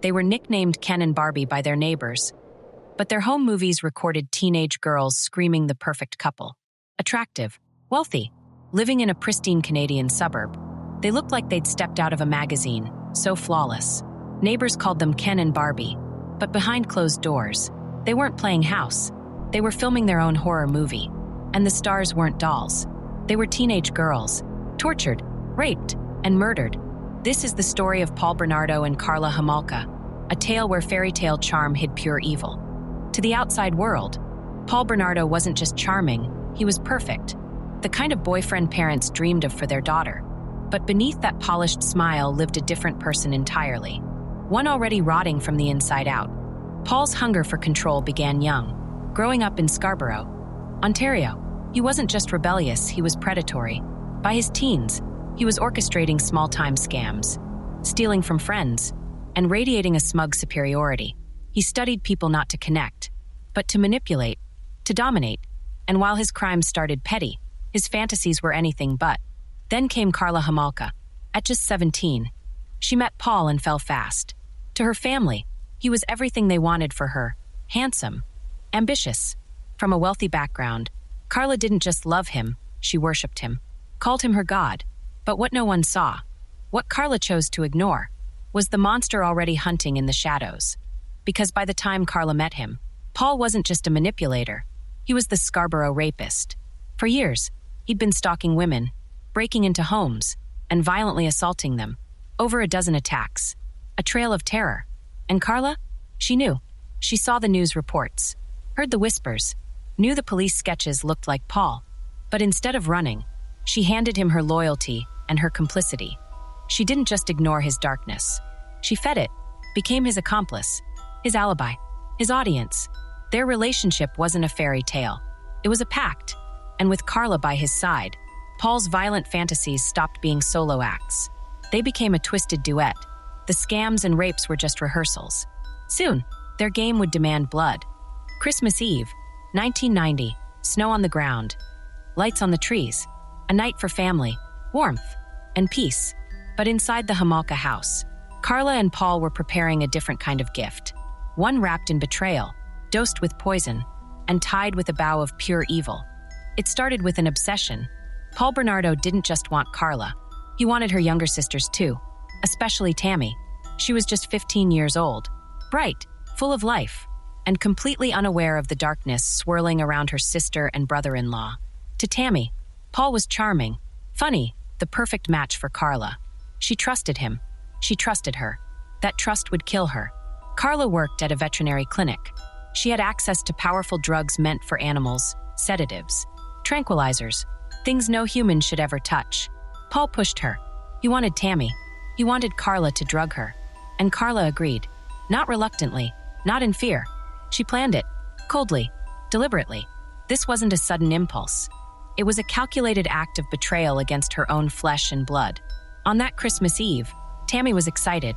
They were nicknamed Ken and Barbie by their neighbors, but their home movies recorded teenage girls screaming the perfect couple. Attractive, wealthy, living in a pristine Canadian suburb. They looked like they'd stepped out of a magazine, so flawless. Neighbors called them Ken and Barbie, but behind closed doors, they weren't playing house. They were filming their own horror movie. And the stars weren't dolls. They were teenage girls, tortured, raped, and murdered. This is the story of Paul Bernardo and Karla Homolka, a tale where fairy tale charm hid pure evil. To the outside world, Paul Bernardo wasn't just charming, he was perfect, the kind of boyfriend parents dreamed of for their daughter. But beneath that polished smile lived a different person entirely, one already rotting from the inside out. Paul's hunger for control began young, growing up in Scarborough, Ontario. He wasn't just rebellious, he was predatory. By his teens, he was orchestrating small-time scams, stealing from friends, and radiating a smug superiority. He studied people not to connect, but to manipulate, to dominate. And while his crimes started petty, his fantasies were anything but. Then came Karla Homolka. At just 17, she met Paul and fell fast. To her family, he was everything they wanted for her: handsome, ambitious. From a wealthy background, Karla didn't just love him, she worshipped him, called him her god. But what no one saw, what Karla chose to ignore, was the monster already hunting in the shadows. Because by the time Karla met him, Paul wasn't just a manipulator, he was the Scarborough rapist. For years, he'd been stalking women, breaking into homes, and violently assaulting them. Over a dozen attacks, a trail of terror. And Karla? She knew. She saw the news reports, heard the whispers, knew the police sketches looked like Paul. But instead of running, she handed him her loyalty and her complicity. She didn't just ignore his darkness. She fed it, became his accomplice, his alibi, his audience. Their relationship wasn't a fairy tale. It was a pact. And with Karla by his side, Paul's violent fantasies stopped being solo acts. They became a twisted duet. The scams and rapes were just rehearsals. Soon, their game would demand blood. Christmas Eve, 1990, snow on the ground, lights on the trees, a night for family, warmth, and peace. But inside the Homolka house, Karla and Paul were preparing a different kind of gift. One wrapped in betrayal, dosed with poison, and tied with a bow of pure evil. It started with an obsession. Paul Bernardo didn't just want Karla. He wanted her younger sisters too, especially Tammy. She was just 15 years old, bright, full of life, and completely unaware of the darkness swirling around her sister and brother-in-law. To Tammy, Paul was charming, funny, the perfect match for Karla. She trusted him. She trusted her. That trust would kill her. Karla worked at a veterinary clinic. She had access to powerful drugs meant for animals, sedatives, tranquilizers, things no human should ever touch. Paul pushed her. He wanted Tammy. He wanted Karla to drug her. And Karla agreed. Not reluctantly, not in fear. She planned it, coldly, deliberately. This wasn't a sudden impulse. It was a calculated act of betrayal against her own flesh and blood. On that Christmas Eve, Tammy was excited.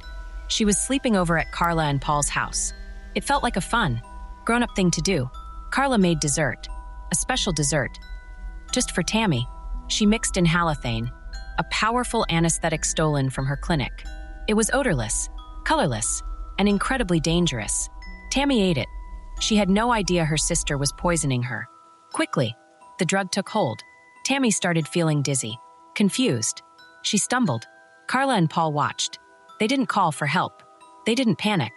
She was sleeping over at Karla and Paul's house. It felt like a fun, grown-up thing to do. Karla made dessert, a special dessert. Just for Tammy, she mixed in halothane, a powerful anesthetic stolen from her clinic. It was odorless, colorless, and incredibly dangerous. Tammy ate it. She had no idea her sister was poisoning her. Quickly, the drug took hold. Tammy started feeling dizzy, confused. She stumbled. Karla and Paul watched. They didn't call for help. They didn't panic.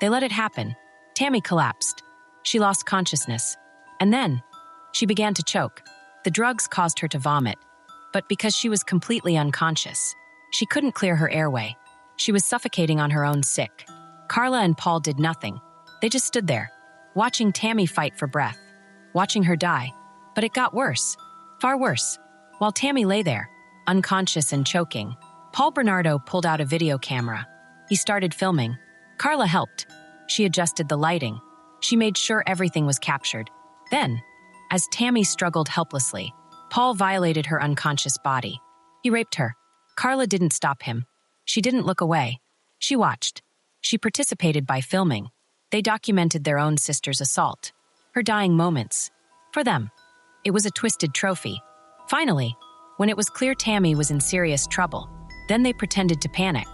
They let it happen. Tammy collapsed. She lost consciousness. And then, she began to choke. The drugs caused her to vomit. But because she was completely unconscious, she couldn't clear her airway. She was suffocating on her own sick. Karla and Paul did nothing. They just stood there, watching Tammy fight for breath, watching her die. But it got worse, far worse. While Tammy lay there, unconscious and choking, Paul Bernardo pulled out a video camera. He started filming. Karla helped. She adjusted the lighting. She made sure everything was captured. Then, as Tammy struggled helplessly, Paul violated her unconscious body. He raped her. Karla didn't stop him. She didn't look away. She watched. She participated by filming. They documented their own sister's assault, her dying moments. For them, it was a twisted trophy. Finally, when it was clear Tammy was in serious trouble, then they pretended to panic.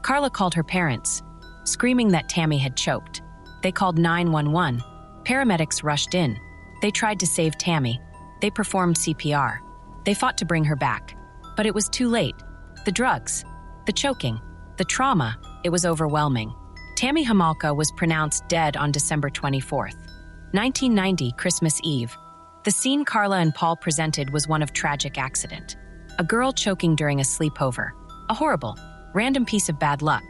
Karla called her parents, screaming that Tammy had choked. They called 911. Paramedics rushed in. They tried to save Tammy. They performed CPR. They fought to bring her back. But it was too late. The drugs, the choking, the trauma, it was overwhelming. Tammy Homolka was pronounced dead on December 24th, 1990, Christmas Eve. The scene Karla and Paul presented was one of tragic accident. A girl choking during a sleepover. A horrible, random piece of bad luck.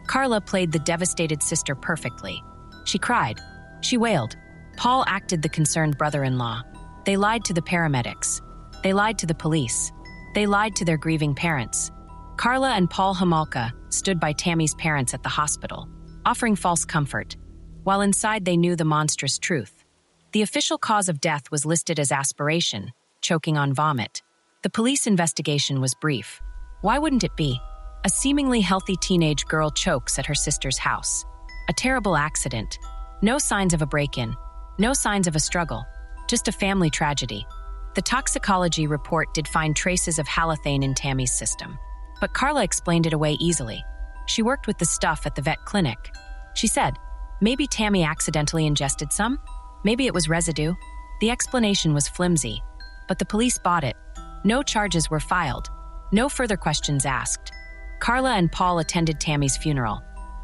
Karla played the devastated sister perfectly. She cried. She wailed. Paul acted the concerned brother-in-law. They lied to the paramedics. They lied to the police. They lied to their grieving parents. Karla and Paul Homolka stood by Tammy's parents at the hospital, offering false comfort, while inside they knew the monstrous truth. The official cause of death was listed as aspiration, choking on vomit. The police investigation was brief. Why wouldn't it be? A seemingly healthy teenage girl chokes at her sister's house. A terrible accident. No signs of a break-in. No signs of a struggle. Just a family tragedy. The toxicology report did find traces of halothane in Tammy's system. But Karla explained it away easily. She worked with the stuff at the vet clinic. She said, maybe Tammy accidentally ingested some? Maybe it was residue? The explanation was flimsy. But the police bought it. No charges were filed. No further questions asked. Karla and Paul attended Tammy's funeral.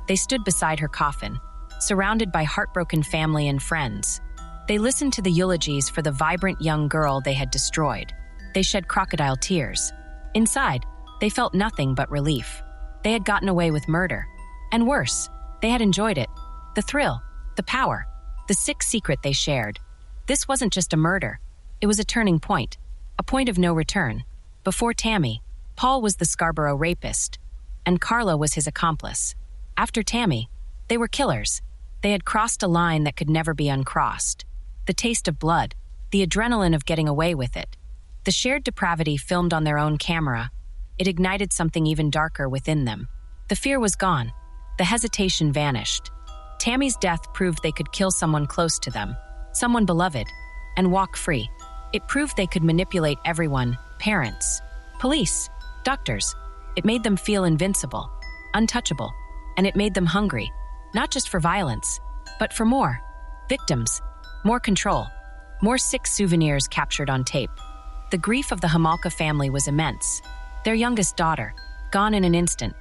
They stood beside her coffin, surrounded by heartbroken family and friends. They listened to the eulogies for the vibrant young girl they had destroyed. They shed crocodile tears. Inside, they felt nothing but relief. They had gotten away with murder. And worse, they had enjoyed it. The thrill, the power, the sick secret they shared. This wasn't just a murder. It was a turning point, a point of no return. Before Tammy, Paul was the Scarborough rapist, and Karla was his accomplice. After Tammy, they were killers. They had crossed a line that could never be uncrossed. The taste of blood, the adrenaline of getting away with it. The shared depravity filmed on their own camera. It ignited something even darker within them. The fear was gone. The hesitation vanished. Tammy's death proved they could kill someone close to them, someone beloved, and walk free. It proved they could manipulate everyone, parents, police, doctors. It made them feel invincible, untouchable, and it made them hungry, not just for violence, but for more. Victims, more control, more sick souvenirs captured on tape. The grief of the Homolka family was immense. Their youngest daughter, gone in an instant,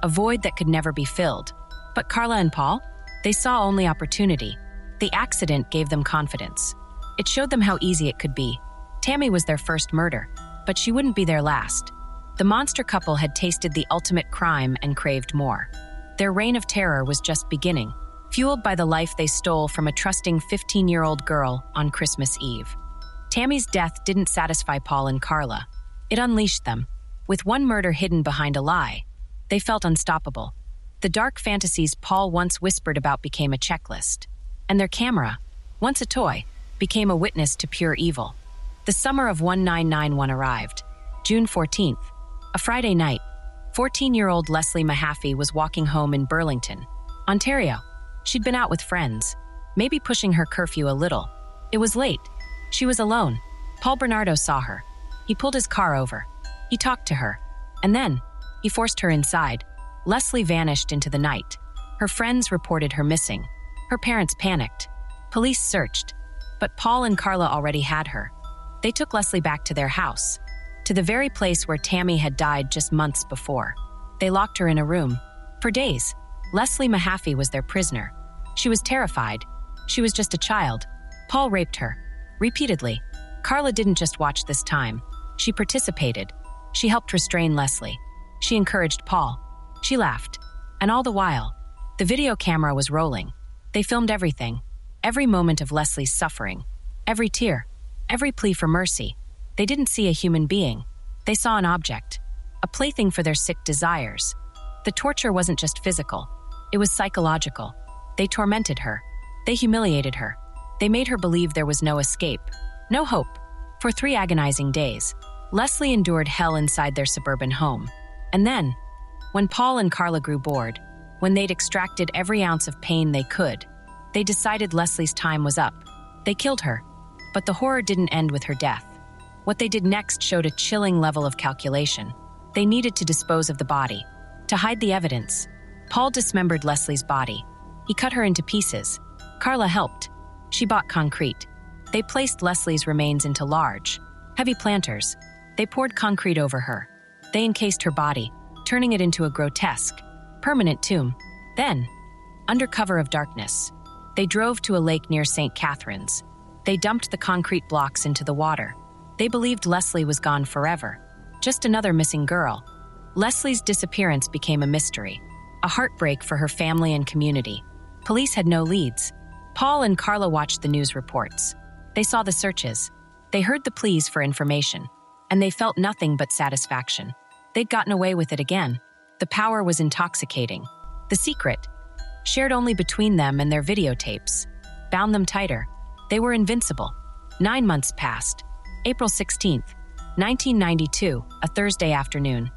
a void that could never be filled. But Karla and Paul? They saw only opportunity. The accident gave them confidence. It showed them how easy it could be. Tammy was their first murder, but she wouldn't be their last. The monster couple had tasted the ultimate crime and craved more. Their reign of terror was just beginning, fueled by the life they stole from a trusting 15-year-old girl on Christmas Eve. Tammy's death didn't satisfy Paul and Karla. It unleashed them. With one murder hidden behind a lie, they felt unstoppable. The dark fantasies Paul once whispered about became a checklist. And their camera, once a toy, became a witness to pure evil. The summer of 1991 arrived. June 14th, a Friday night. 14-year-old Leslie Mahaffey was walking home in Burlington, Ontario. She'd been out with friends, maybe pushing her curfew a little. It was late. She was alone. Paul Bernardo saw her. He pulled his car over. He talked to her. And then, he forced her inside. Leslie vanished into the night. Her friends reported her missing. Her parents panicked. Police searched. But Paul and Karla already had her. They took Leslie back to their house, to the very place where Tammy had died just months before. They locked her in a room. For days, Leslie Mahaffey was their prisoner. She was terrified. She was just a child. Paul raped her. Repeatedly. Karla didn't just watch this time. She participated. She helped restrain Leslie. She encouraged Paul. She laughed. And all the while, the video camera was rolling. They filmed everything. Every moment of Leslie's suffering. Every tear. Every plea for mercy. They didn't see a human being. They saw an object. A plaything for their sick desires. The torture wasn't just physical. It was psychological. They tormented her. They humiliated her. They made her believe there was no escape. No hope. For 3 agonizing days, Leslie endured hell inside their suburban home. And then, when Paul and Karla grew bored, when they'd extracted every ounce of pain they could, they decided Leslie's time was up. They killed her. But the horror didn't end with her death. What they did next showed a chilling level of calculation. They needed to dispose of the body, to hide the evidence, Paul dismembered Leslie's body. He cut her into pieces. Karla helped. She bought concrete. They placed Leslie's remains into large, heavy planters. They poured concrete over her. They encased her body, turning it into a grotesque, permanent tomb. Then, under cover of darkness, they drove to a lake near St. Catherine's. They dumped the concrete blocks into the water. They believed Leslie was gone forever. Just another missing girl. Leslie's disappearance became a mystery, a heartbreak for her family and community. Police had no leads. Paul and Karla watched the news reports. They saw the searches. They heard the pleas for information. And they felt nothing but satisfaction. They'd gotten away with it again. The power was intoxicating. The secret, shared only between them and their videotapes, bound them tighter. They were invincible. 9 months passed. April 16th, 1992, a Thursday afternoon.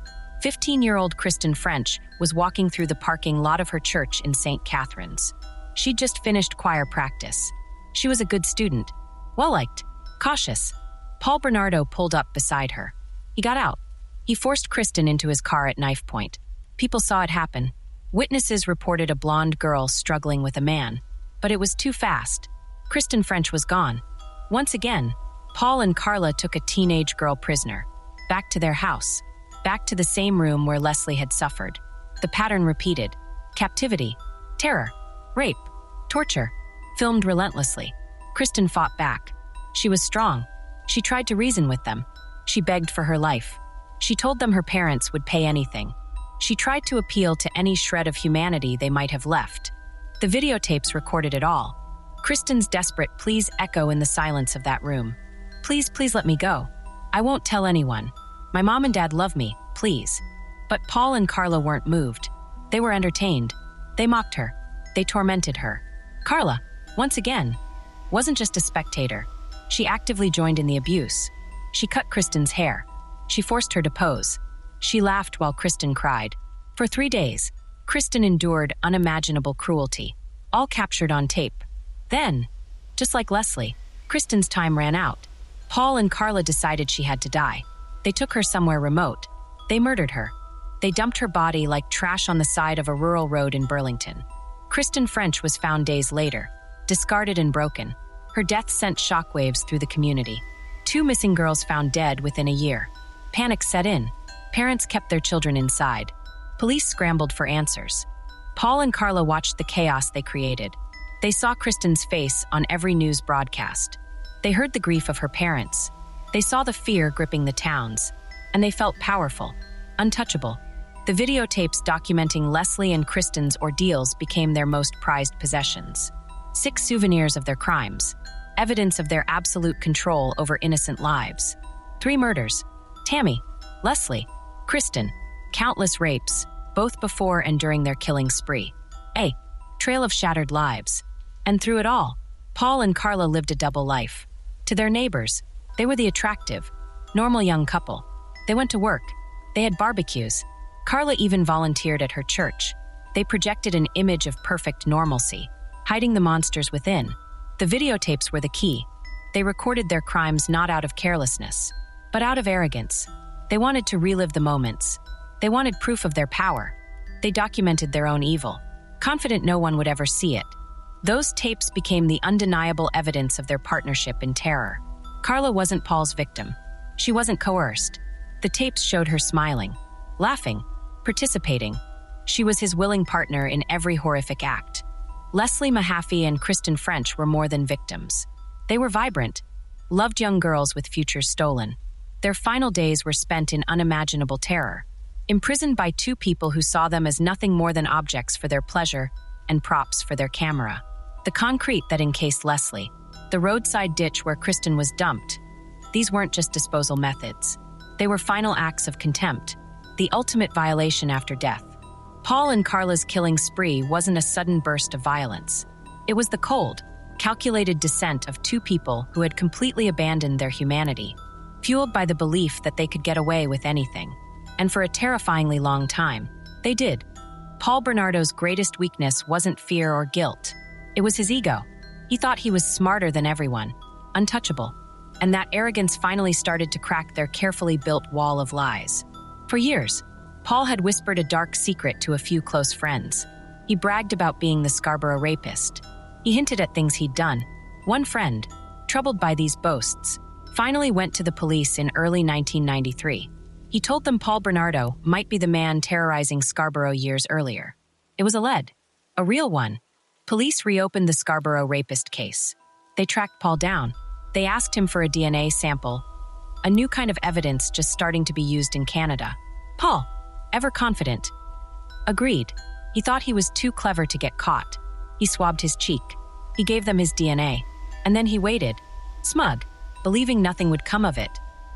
15-year-old Kristen French was walking through the parking lot of her church in St. Catherine's. She'd just finished choir practice. She was a good student, well-liked, cautious. Paul Bernardo pulled up beside her. He got out. He forced Kristen into his car at knife point. People saw it happen. Witnesses reported a blonde girl struggling with a man. But it was too fast. Kristen French was gone. Once again, Paul and Karla took a teenage girl prisoner. Back to their house. Back to the same room where Leslie had suffered. The pattern repeated. Captivity, terror, rape, torture, filmed relentlessly. Kristen fought back. She was strong. She tried to reason with them. She begged for her life. She told them her parents would pay anything. She tried to appeal to any shred of humanity they might have left. The videotapes recorded it all. Kristen's desperate pleas echo in the silence of that room. Please, please let me go. I won't tell anyone. My mom and dad love me, please. But Paul and Karla weren't moved. They were entertained. They mocked her. They tormented her. Karla, once again, wasn't just a spectator. She actively joined in the abuse. She cut Kristen's hair. She forced her to pose. She laughed while Kristen cried. For 3 days, Kristen endured unimaginable cruelty, all captured on tape. Then, just like Leslie, Kristen's time ran out. Paul and Karla decided she had to die. They took her somewhere remote. They murdered her. They dumped her body like trash on the side of a rural road in Burlington. Kristen French was found days later, discarded and broken. Her death sent shockwaves through the community. 2 missing girls found dead within a year. Panic set in. Parents kept their children inside. Police scrambled for answers. Paul and Karla watched the chaos they created. They saw Kristen's face on every news broadcast. They heard the grief of her parents. They saw the fear gripping the towns. And they felt powerful, untouchable. The videotapes documenting Leslie and Kristen's ordeals became their most prized possessions. 6 souvenirs of their crimes, evidence of their absolute control over innocent lives. 3 murders: Tammy, Leslie, Kristen, countless rapes, both before and during their killing spree. A trail of shattered lives. And through it all, Paul and Karla lived a double life. To their neighbors, they were the attractive, normal young couple. They went to work. They had barbecues. Karla even volunteered at her church. They projected an image of perfect normalcy, hiding the monsters within. The videotapes were the key. They recorded their crimes not out of carelessness, but out of arrogance. They wanted to relive the moments. They wanted proof of their power. They documented their own evil, confident no one would ever see it. Those tapes became the undeniable evidence of their partnership in terror. Karla wasn't Paul's victim. She wasn't coerced. The tapes showed her smiling, laughing, participating. She was his willing partner in every horrific act. Leslie Mahaffey and Kristen French were more than victims. They were vibrant, loved young girls with futures stolen. Their final days were spent in unimaginable terror, imprisoned by 2 people who saw them as nothing more than objects for their pleasure and props for their camera. The concrete that encased Leslie, the roadside ditch where Kristen was dumped. These weren't just disposal methods. They were final acts of contempt, the ultimate violation after death. Paul and Karla's killing spree wasn't a sudden burst of violence. It was the cold, calculated descent of 2 people who had completely abandoned their humanity, fueled by the belief that they could get away with anything. And for a terrifyingly long time, they did. Paul Bernardo's greatest weakness wasn't fear or guilt. It was his ego. He thought he was smarter than everyone, untouchable. And that arrogance finally started to crack their carefully built wall of lies. For years, Paul had whispered a dark secret to a few close friends. He bragged about being the Scarborough rapist. He hinted at things he'd done. One friend, troubled by these boasts, finally went to the police in early 1993. He told them Paul Bernardo might be the man terrorizing Scarborough years earlier. It was a lead, a real one. Police reopened the Scarborough rapist case. They tracked Paul down. They asked him for a DNA sample, a new kind of evidence just starting to be used in Canada. Paul, ever confident, agreed. He thought he was too clever to get caught. He swabbed his cheek. He gave them his DNA. And then he waited, smug, believing nothing would come of it.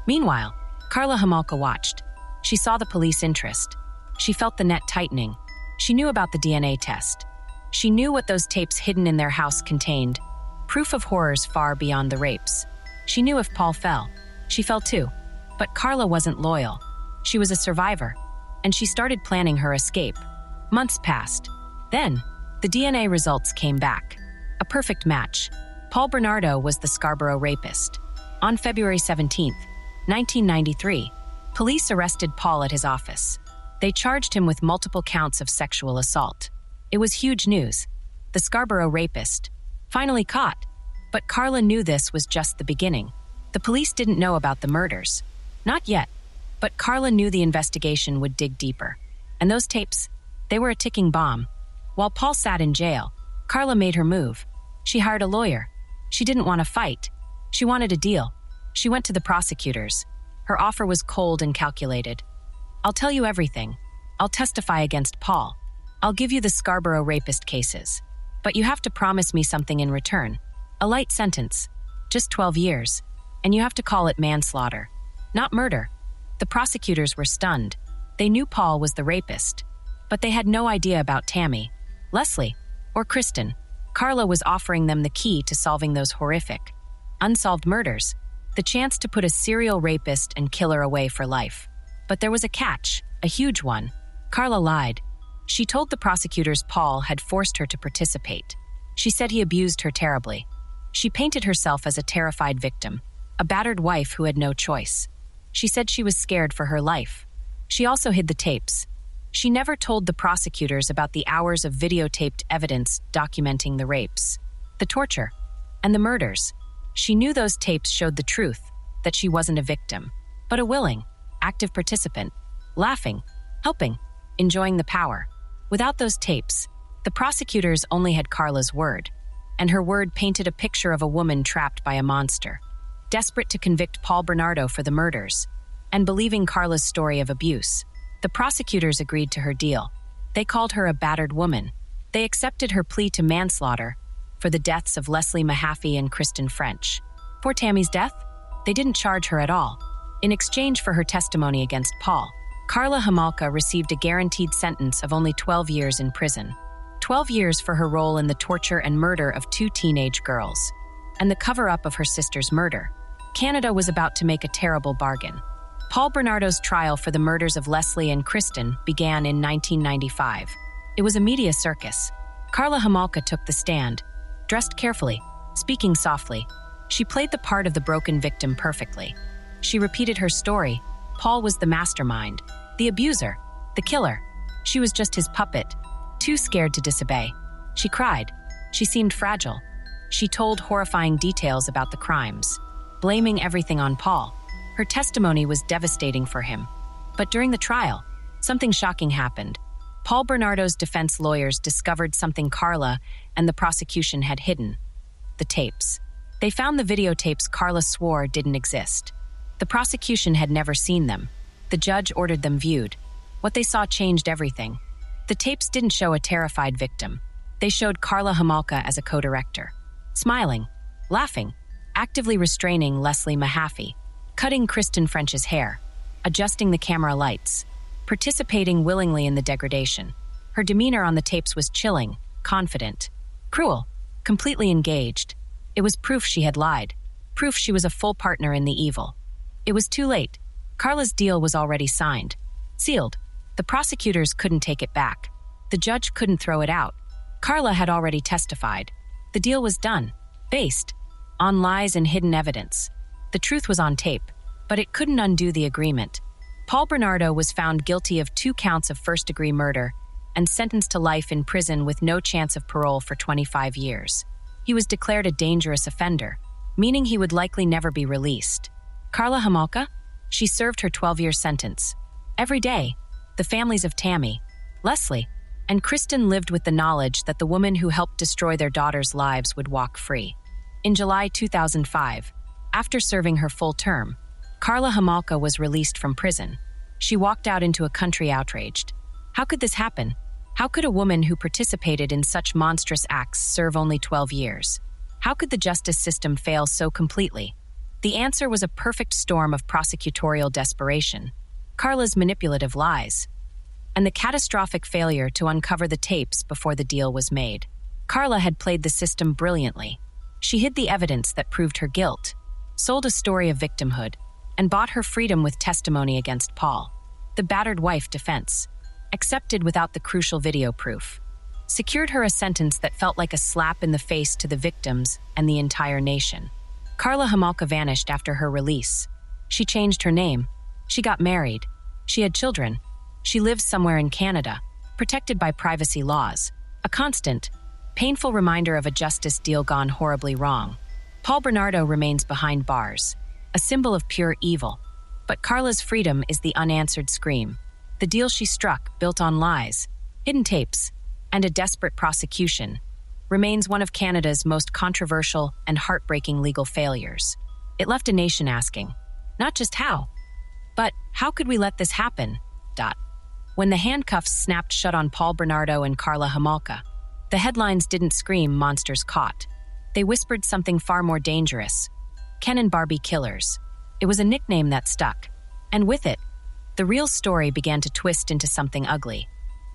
Meanwhile, Karla Homolka watched. She saw the police interest. She felt the net tightening. She knew about the DNA test. She knew what those tapes hidden in their house contained. Proof of horrors far beyond the rapes. She knew if Paul fell, she fell too. But Karla wasn't loyal. She was a survivor. And she started planning her escape. Months passed. Then, the DNA results came back. A perfect match. Paul Bernardo was the Scarborough rapist. On February 17, 1993, police arrested Paul at his office. They charged him with multiple counts of sexual assault. It was huge news. The Scarborough rapist, finally caught. But Karla knew this was just the beginning. The police didn't know about the murders. Not yet. But Karla knew the investigation would dig deeper. And those tapes, they were a ticking bomb. While Paul sat in jail, Karla made her move. She hired a lawyer. She didn't want to fight. She wanted a deal. She went to the prosecutors. Her offer was cold and calculated. I'll tell you everything. I'll testify against Paul. I'll give you the Scarborough rapist cases. But you have to promise me something in return. A light sentence. Just 12 years. And you have to call it manslaughter. Not murder. The prosecutors were stunned. They knew Paul was the rapist. But they had no idea about Tammy, Leslie, or Kristen. Karla was offering them the key to solving those horrific, unsolved murders, the chance to put a serial rapist and killer away for life. But there was a catch, a huge one. Karla lied. She told the prosecutors Paul had forced her to participate. She said he abused her terribly. She painted herself as a terrified victim, a battered wife who had no choice. She said she was scared for her life. She also hid the tapes. She never told the prosecutors about the hours of videotaped evidence documenting the rapes, the torture, and the murders. She knew those tapes showed the truth, that she wasn't a victim, but a willing, active participant, laughing, helping, enjoying the power. Without those tapes, the prosecutors only had Karla's word, and her word painted a picture of a woman trapped by a monster, desperate to convict Paul Bernardo for the murders, and believing Karla's story of abuse. The prosecutors agreed to her deal. They called her a battered woman. They accepted her plea to manslaughter for the deaths of Leslie Mahaffey and Kristen French. For Tammy's death, they didn't charge her at all. In exchange for her testimony against Paul, Karla Homolka received a guaranteed sentence of only 12 years in prison. 12 years for her role in the torture and murder of 2 teenage girls, and the cover-up of her sister's murder. Canada was about to make a terrible bargain. Paul Bernardo's trial for the murders of Leslie and Kristen began in 1995. It was a media circus. Karla Homolka took the stand, dressed carefully, speaking softly. She played the part of the broken victim perfectly. She repeated her story. Paul was the mastermind, the abuser, the killer. She was just his puppet, too scared to disobey. She cried. She seemed fragile. She told horrifying details about the crimes, blaming everything on Paul. Her testimony was devastating for him. But during the trial, something shocking happened. Paul Bernardo's defense lawyers discovered something Karla and the prosecution had hidden: the tapes. They found the videotapes Karla swore didn't exist. The prosecution had never seen them. The judge ordered them viewed. What they saw changed everything. The tapes didn't show a terrified victim. They showed Karla Homolka as a co-director, smiling, laughing, actively restraining Leslie Mahaffey, cutting Kristen French's hair, adjusting the camera lights, participating willingly in the degradation. Her demeanor on the tapes was chilling, confident, cruel, completely engaged. It was proof she had lied, proof she was a full partner in the evil. It was too late. Karla's deal was already signed, sealed. The prosecutors couldn't take it back. The judge couldn't throw it out. Karla had already testified. The deal was done, based on lies and hidden evidence. The truth was on tape, but it couldn't undo the agreement. Paul Bernardo was found guilty of 2 counts of first-degree murder and sentenced to life in prison with no chance of parole for 25 years. He was declared a dangerous offender, meaning he would likely never be released. Karla Homolka? She served her 12-year sentence. Every day, the families of Tammy, Leslie, and Kristen lived with the knowledge that the woman who helped destroy their daughters' lives would walk free. In July 2005, after serving her full term, Karla Homolka was released from prison. She walked out into a country outraged. How could this happen? How could a woman who participated in such monstrous acts serve only 12 years? How could the justice system fail so completely? The answer was a perfect storm of prosecutorial desperation, Karla's manipulative lies, and the catastrophic failure to uncover the tapes before the deal was made. Karla had played the system brilliantly. She hid the evidence that proved her guilt, sold a story of victimhood, and bought her freedom with testimony against Paul. The battered wife defense, accepted without the crucial video proof, secured her a sentence that felt like a slap in the face to the victims and the entire nation. Karla Homolka vanished after her release. She changed her name. She got married. She had children. She lives somewhere in Canada, protected by privacy laws. A constant, painful reminder of a justice deal gone horribly wrong. Paul Bernardo remains behind bars, a symbol of pure evil. But Karla's freedom is the unanswered scream. The deal she struck, built on lies, hidden tapes, and a desperate prosecution, remains one of Canada's most controversial and heartbreaking legal failures. It left a nation asking, not just how, but how could we let this happen? When the handcuffs snapped shut on Paul Bernardo and Karla Homolka, the headlines didn't scream monsters caught. They whispered something far more dangerous: Ken and Barbie killers. It was a nickname that stuck, and with it, the real story began to twist into something ugly.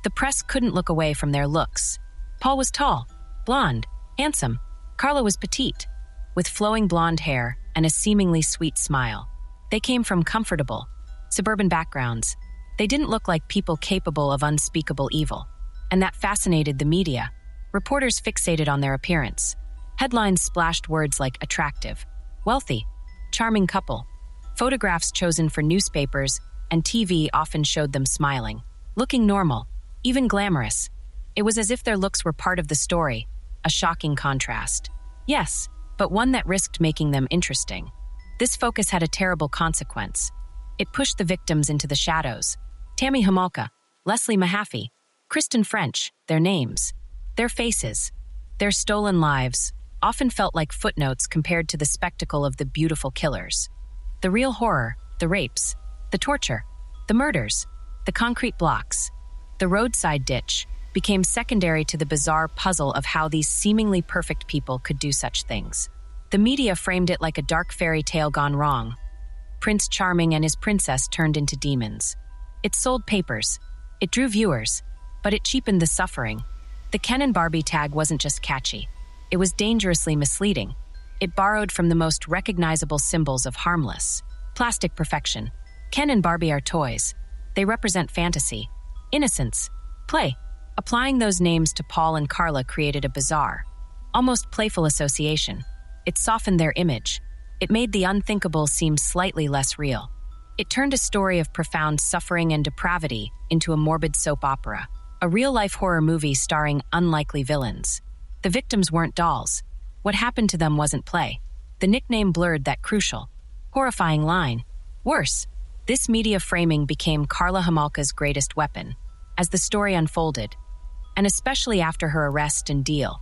The press couldn't look away from their looks. Paul was tall, blonde, handsome. Karla was petite, with flowing blonde hair and a seemingly sweet smile. They came from comfortable, suburban backgrounds. They didn't look like people capable of unspeakable evil, and that fascinated the media. Reporters fixated on their appearance. Headlines splashed words like attractive, wealthy, charming couple. Photographs chosen for newspapers and TV often showed them smiling, looking normal, even glamorous. It was as if their looks were part of the story, a shocking contrast. Yes, but one that risked making them interesting. This focus had a terrible consequence. It pushed the victims into the shadows. Tammy Homolka, Leslie Mahaffey, Kristen French, their names, their faces, their stolen lives often felt like footnotes compared to the spectacle of the beautiful killers. The real horror, the rapes, the torture, the murders, the concrete blocks, the roadside ditch, became secondary to the bizarre puzzle of how these seemingly perfect people could do such things. The media framed it like a dark fairy tale gone wrong. Prince Charming and his princess turned into demons. It sold papers, it drew viewers, but it cheapened the suffering. The Ken and Barbie tag wasn't just catchy. It was dangerously misleading. It borrowed from the most recognizable symbols of harmless, plastic perfection. Ken and Barbie are toys. They represent fantasy, innocence, play. Applying those names to Paul and Karla created a bizarre, almost playful association. It softened their image. It made the unthinkable seem slightly less real. It turned a story of profound suffering and depravity into a morbid soap opera, a real-life horror movie starring unlikely villains. The victims weren't dolls. What happened to them wasn't play. The nickname blurred that crucial, horrifying line. Worse, this media framing became Karla Homolka's greatest weapon. As the story unfolded, and especially after her arrest and deal,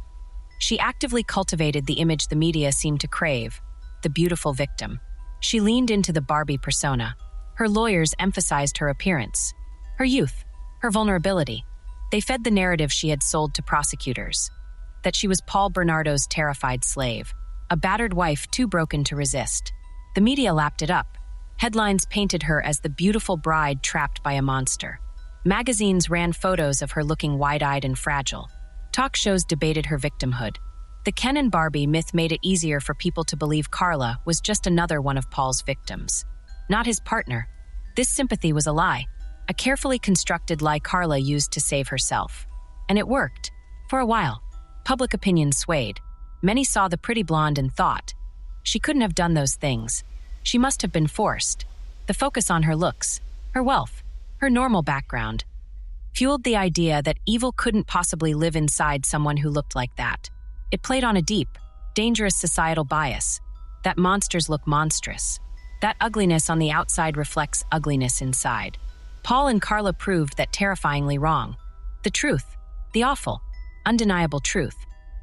she actively cultivated the image the media seemed to crave, the beautiful victim. She leaned into the Barbie persona. Her lawyers emphasized her appearance, her youth, her vulnerability. They fed the narrative she had sold to prosecutors, that she was Paul Bernardo's terrified slave, a battered wife too broken to resist. The media lapped it up. Headlines painted her as the beautiful bride trapped by a monster. Magazines ran photos of her looking wide-eyed and fragile. Talk shows debated her victimhood. The Ken and Barbie myth made it easier for people to believe Karla was just another one of Paul's victims, not his partner. This sympathy was a lie, a carefully constructed lie Karla used to save herself. And it worked. For a while, public opinion swayed. Many saw the pretty blonde and thought, she couldn't have done those things. She must have been forced. The focus on her looks, her wealth, her normal background, fueled the idea that evil couldn't possibly live inside someone who looked like that. It played on a deep, dangerous societal bias, that monsters look monstrous. That ugliness on the outside reflects ugliness inside. Paul and Karla proved that terrifyingly wrong. The truth, the awful, undeniable truth,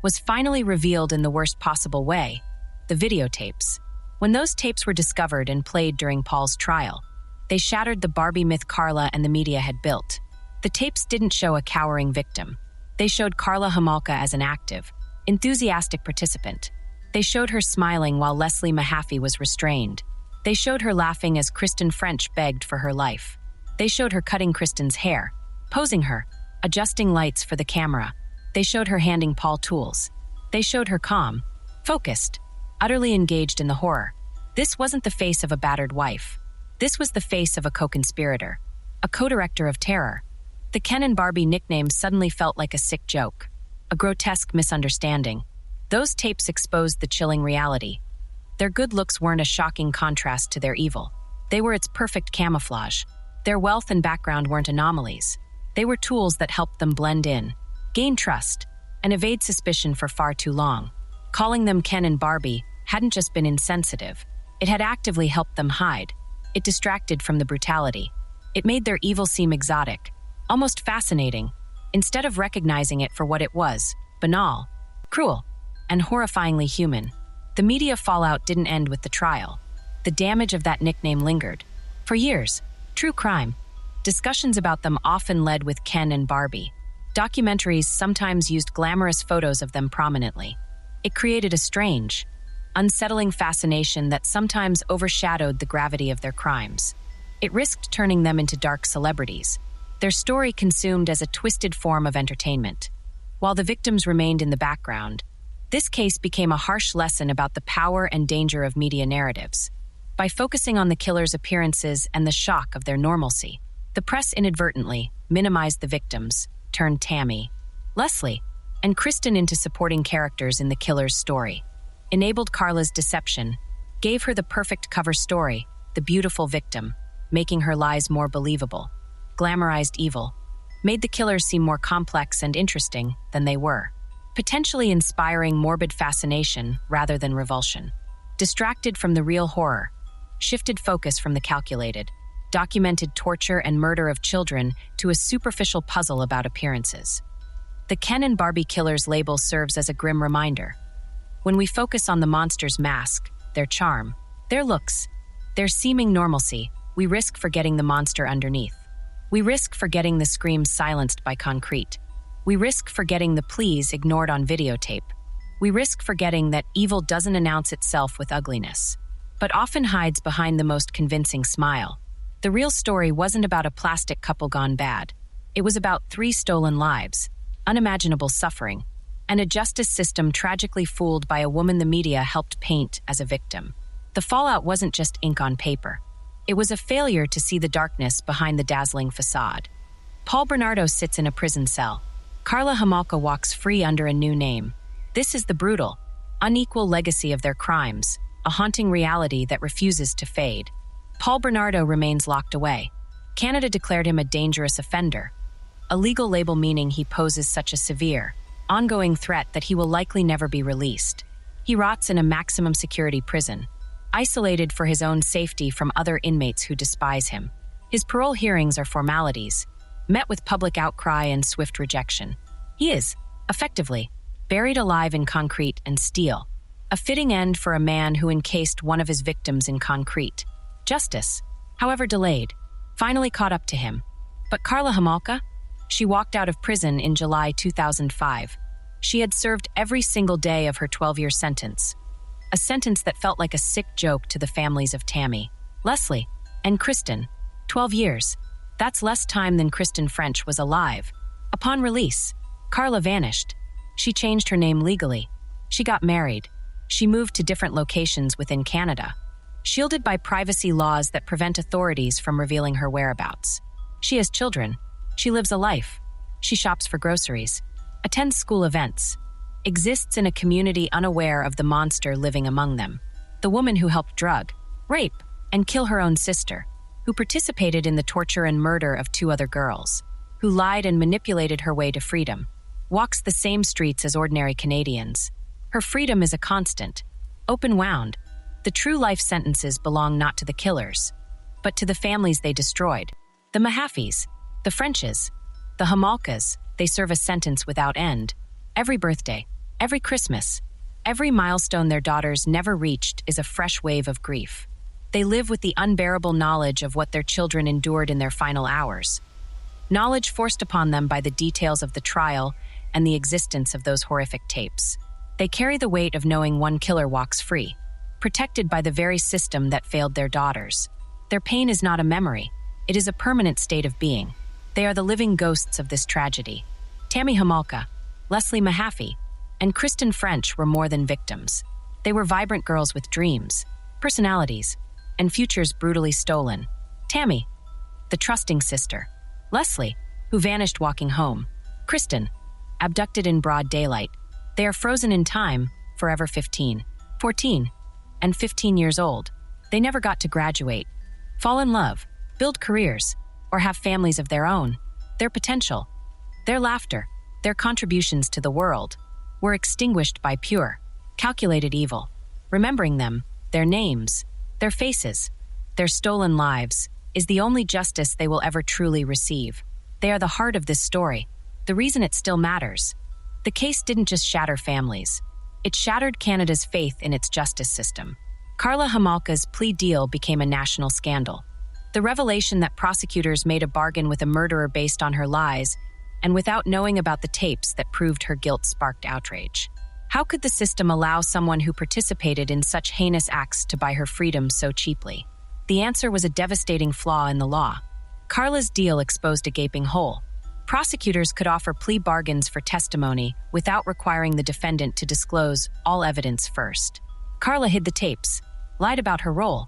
was finally revealed in the worst possible way: the videotapes. When those tapes were discovered and played during Paul's trial, they shattered the Barbie myth Karla and the media had built. The tapes didn't show a cowering victim. They showed Karla Homolka as an active, enthusiastic participant. They showed her smiling while Leslie Mahaffey was restrained. They showed her laughing as Kristen French begged for her life. They showed her cutting Kristen's hair, posing her, adjusting lights for the camera. They showed her handing Paul tools. They showed her calm, focused, utterly engaged in the horror. This wasn't the face of a battered wife. This was the face of a co-conspirator, a co-director of terror. The Ken and Barbie nickname suddenly felt like a sick joke, a grotesque misunderstanding. Those tapes exposed the chilling reality. Their good looks weren't a shocking contrast to their evil. They were its perfect camouflage. Their wealth and background weren't anomalies. They were tools that helped them blend in, gain trust, and evade suspicion for far too long. Calling them Ken and Barbie hadn't just been insensitive. It had actively helped them hide. It distracted from the brutality. It made their evil seem exotic, almost fascinating, instead of recognizing it for what it was: banal, cruel, and horrifyingly human. The media fallout didn't end with the trial. The damage of that nickname lingered. For years, true crime discussions about them often led with Ken and Barbie. Documentaries sometimes used glamorous photos of them prominently. It created a strange, unsettling fascination that sometimes overshadowed the gravity of their crimes. It risked turning them into dark celebrities, their story consumed as a twisted form of entertainment. While the victims remained in the background, this case became a harsh lesson about the power and danger of media narratives. By focusing on the killer's appearances and the shock of their normalcy, the press inadvertently minimized the victims, turned Tammy, Leslie, and Kristen into supporting characters in the killer's story, enabled Karla's deception, gave her the perfect cover story, the beautiful victim, making her lies more believable, glamorized evil, made the killers seem more complex and interesting than they were, potentially inspiring morbid fascination rather than revulsion. Distracted from the real horror, shifted focus from the calculated, documented torture and murder of children to a superficial puzzle about appearances. The Ken and Barbie killers label serves as a grim reminder. When we focus on the monster's mask, their charm, their looks, their seeming normalcy, we risk forgetting the monster underneath. We risk forgetting the screams silenced by concrete. We risk forgetting the pleas ignored on videotape. We risk forgetting that evil doesn't announce itself with ugliness, but often hides behind the most convincing smile. The real story wasn't about a plastic couple gone bad. It was about 3 stolen lives, unimaginable suffering, and a justice system tragically fooled by a woman the media helped paint as a victim. The fallout wasn't just ink on paper. It was a failure to see the darkness behind the dazzling facade. Paul Bernardo sits in a prison cell. Karla Homolka walks free under a new name. This is the brutal, unequal legacy of their crimes, a haunting reality that refuses to fade. Paul Bernardo remains locked away. Canada declared him a dangerous offender, a legal label meaning he poses such a severe, ongoing threat that he will likely never be released. He rots in a maximum security prison, isolated for his own safety from other inmates who despise him. His parole hearings are formalities, met with public outcry and swift rejection. He is, effectively, buried alive in concrete and steel, a fitting end for a man who encased one of his victims in concrete. Justice, however delayed, finally caught up to him. But Karla Homolka? She walked out of prison in July 2005. She had served every single day of her 12-year sentence, a sentence that felt like a sick joke to the families of Tammy, Leslie, and Kristen. 12 years. That's less time than Kristen French was alive. Upon release, Karla vanished. She changed her name legally. She got married. She moved to different locations within Canada, shielded by privacy laws that prevent authorities from revealing her whereabouts. She has children. She lives a life. She shops for groceries, attends school events, exists in a community unaware of the monster living among them. The woman who helped drug, rape, and kill her own sister, who participated in the torture and murder of two other girls, who lied and manipulated her way to freedom, walks the same streets as ordinary Canadians. Her freedom is a constant, open-wound. The true life sentences belong not to the killers, but to the families they destroyed. The Mahafis, the Frenches, the Homolkas, they serve a sentence without end. Every birthday, every Christmas, every milestone their daughters never reached is a fresh wave of grief. They live with the unbearable knowledge of what their children endured in their final hours. Knowledge forced upon them by the details of the trial and the existence of those horrific tapes. They carry the weight of knowing one killer walks free, protected by the very system that failed their daughters. Their pain is not a memory. It is a permanent state of being. They are the living ghosts of this tragedy. Tammy Homolka, Leslie Mahaffey, and Kristen French were more than victims. They were vibrant girls with dreams, personalities, and futures brutally stolen. Tammy, the trusting sister. Leslie, who vanished walking home. Kristen, abducted in broad daylight. They are frozen in time, forever 15, 14, and 15 years old. They never got to graduate, fall in love, build careers, or have families of their own. Their potential, their laughter, their contributions to the world were extinguished by pure, calculated evil. Remembering them, their names, their faces, their stolen lives, is the only justice they will ever truly receive. They are the heart of this story, the reason it still matters. The case didn't just shatter families. It shattered Canada's faith in its justice system. Karla Homolka's plea deal became a national scandal. The revelation that prosecutors made a bargain with a murderer based on her lies, and without knowing about the tapes that proved her guilt, sparked outrage. How could the system allow someone who participated in such heinous acts to buy her freedom so cheaply? The answer was a devastating flaw in the law. Karla's deal exposed a gaping hole. Prosecutors could offer plea bargains for testimony without requiring the defendant to disclose all evidence first. Karla hid the tapes, lied about her role,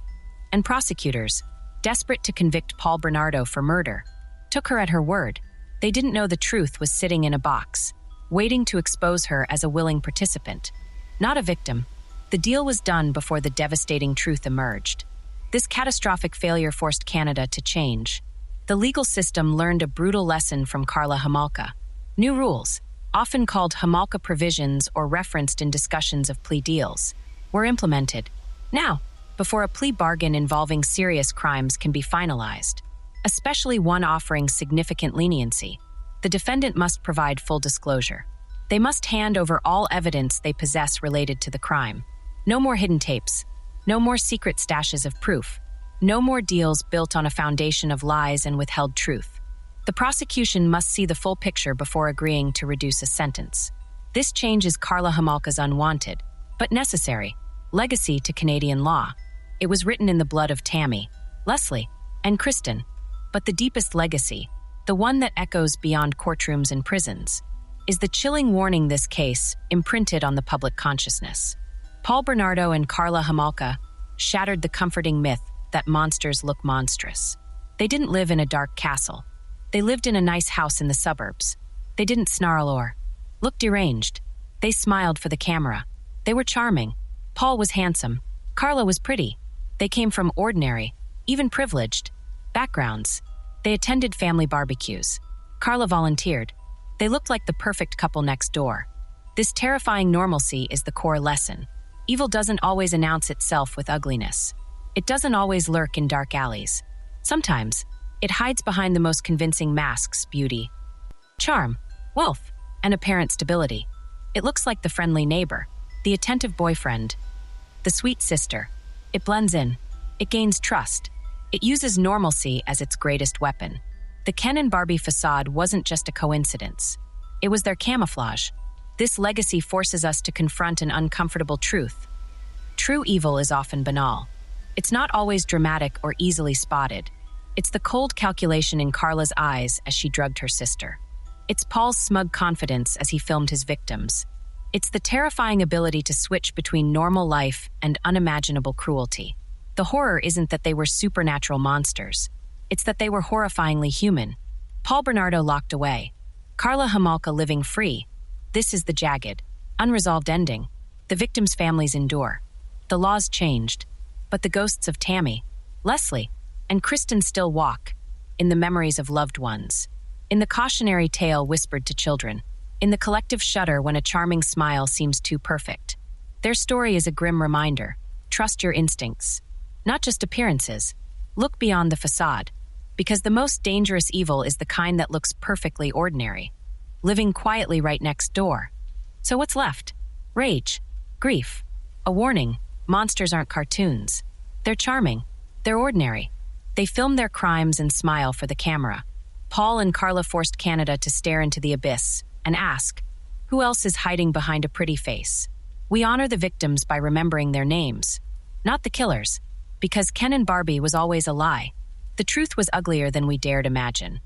and prosecutors, desperate to convict Paul Bernardo for murder, took her at her word. They didn't know the truth was sitting in a box, waiting to expose her as a willing participant, not a victim. The deal was done before the devastating truth emerged. This catastrophic failure forced Canada to change. The legal system learned a brutal lesson from Karla Homolka. New rules, often called Homolka provisions or referenced in discussions of plea deals, were implemented. Now, before a plea bargain involving serious crimes can be finalized, especially one offering significant leniency, the defendant must provide full disclosure. They must hand over all evidence they possess related to the crime. No more hidden tapes. No more secret stashes of proof. No more deals built on a foundation of lies and withheld truth. The prosecution must see the full picture before agreeing to reduce a sentence. This change is Karla Homolka's unwanted, but necessary, legacy to Canadian law. It was written in the blood of Tammy, Leslie, and Kristen. But the deepest legacy, the one that echoes beyond courtrooms and prisons, is the chilling warning this case imprinted on the public consciousness. Paul Bernardo and Karla Homolka shattered the comforting myth that monsters look monstrous. They didn't live in a dark castle. They lived in a nice house in the suburbs. They didn't snarl or look deranged. They smiled for the camera. They were charming. Paul was handsome. Karla was pretty. They came from ordinary, even privileged, backgrounds. They attended family barbecues. Karla volunteered. They looked like the perfect couple next door. This terrifying normalcy is the core lesson. Evil doesn't always announce itself with ugliness. It doesn't always lurk in dark alleys. Sometimes, it hides behind the most convincing masks: beauty, charm, wealth, and apparent stability. It looks like the friendly neighbor, the attentive boyfriend, the sweet sister. It blends in. It gains trust. It uses normalcy as its greatest weapon. The Ken and Barbie facade wasn't just a coincidence. It was their camouflage. This legacy forces us to confront an uncomfortable truth. True evil is often banal. It's not always dramatic or easily spotted. It's the cold calculation in Karla's eyes as she drugged her sister. It's Paul's smug confidence as he filmed his victims. It's the terrifying ability to switch between normal life and unimaginable cruelty. The horror isn't that they were supernatural monsters. It's that they were horrifyingly human. Paul Bernardo locked away. Karla Homolka living free. This is the jagged, unresolved ending. The victims' families endure. The laws changed, but the ghosts of Tammy, Leslie, And Kristen still walk, in the memories of loved ones, in the cautionary tale whispered to children, in the collective shudder when a charming smile seems too perfect. Their story is a grim reminder. Trust your instincts, not just appearances. Look beyond the facade, because the most dangerous evil is the kind that looks perfectly ordinary, living quietly right next door. So what's left? Rage, grief, a warning. Monsters aren't cartoons. They're charming. They're ordinary. They film their crimes and smile for the camera. Paul and Karla forced Canada to stare into the abyss and ask, who else is hiding behind a pretty face? We honor the victims by remembering their names, not the killers, because Ken and Barbie was always a lie. The truth was uglier than we dared imagine.